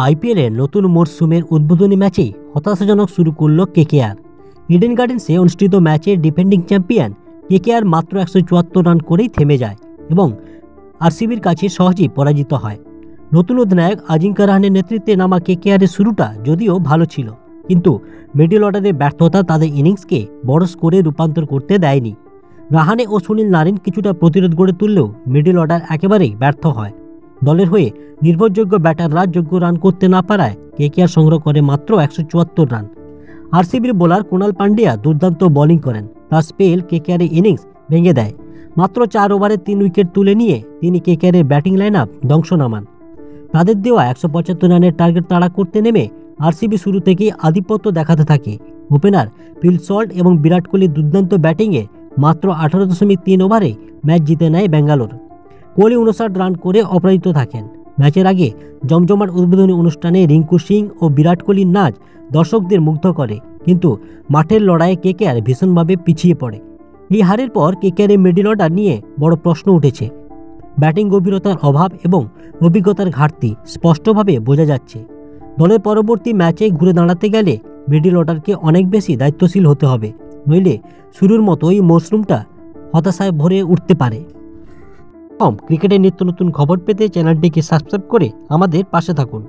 আইপিএলের নতুন মরশুমের উদ্বোধনী ম্যাচেই হতাশাজনক শুরু করল কেকেআর। ইডেন গার্ডেন্সে অনুষ্ঠিত ম্যাচে ডিফেন্ডিং চ্যাম্পিয়ন কেকেআর মাত্র 174 রান করেই থেমে যায় এবং আরসিবির কাছে সহজেই পরাজিত হয়। নতুন অধিনায়ক আজিঙ্কা রাহানের নেতৃত্বে নামা কেকেআরের শুরুটা যদিও ভালো ছিল, কিন্তু মিডল অর্ডারের ব্যর্থতা তাদের ইনিংসকে বড় স্কোরে রূপান্তর করতে দেয়নি। রাহানে ও সুনীল নারিন কিছুটা প্রতিরোধ গড়ে তুললেও মিডল অর্ডার একেবারেই ব্যর্থ হয়। দলের হয়ে নির্ভরযোগ্য ব্যাটাররা যোগ্য রান করতে না পারায় কেকেআর সংগ্রহ করে মাত্র 174 রান। আরসিবির বোলার কুণাল পান্ডিয়া দুর্দান্ত বোলিং করেন, তার স্পেল কেকেআরের ইনিংস ভেঙে দেয়। মাত্র 4 ওভারে 3 উইকেট তুলে নিয়ে তিনি কেকেআরের ব্যাটিং লাইন আপ ধ্বংস নামান। তাদের দেওয়া 175 রানের টার্গেট তাড়া করতে নেমে আরসিবি শুরু থেকেই আধিপত্য দেখাতে থাকে। ওপেনার ফিল সল্ট এবং বিরাট কোহলির দুর্দান্ত ব্যাটিংয়ে মাত্র 18.3 ওভারে ম্যাচ জিতে নেয় ব্যাঙ্গালোর। কোহলি 59 রান করে অপরাজিত থাকেন। ম্যাচের আগে জমজমাট উদ্বোধনী অনুষ্ঠানে রিঙ্কু সিং ও বিরাট কোহলির নাচ দর্শকদের মুগ্ধ করে, কিন্তু মাঠের লড়াইয়ে কেকেআর ভীষণভাবে পিছিয়ে পড়ে। এই হারের পর কেকেআরের মিডল অর্ডার নিয়ে বড় প্রশ্ন উঠেছে। ব্যাটিং গভীরতার অভাব এবং অভিজ্ঞতার ঘাটতি স্পষ্টভাবে বোঝা যাচ্ছে। দলের পরবর্তী ম্যাচে ঘুরে দাঁড়াতে গেলে মিডল অর্ডারকে অনেক বেশি দায়িত্বশীল হতে হবে, নইলে শুরুর মতোই মরশুমটা হতাশায় ভরে উঠতে পারে। ক্রিকেটের নিত্য নতুন খবর পেতে চ্যানেলটিকে সাবস্ক্রাইব করে আমাদের পাশে থাকুন।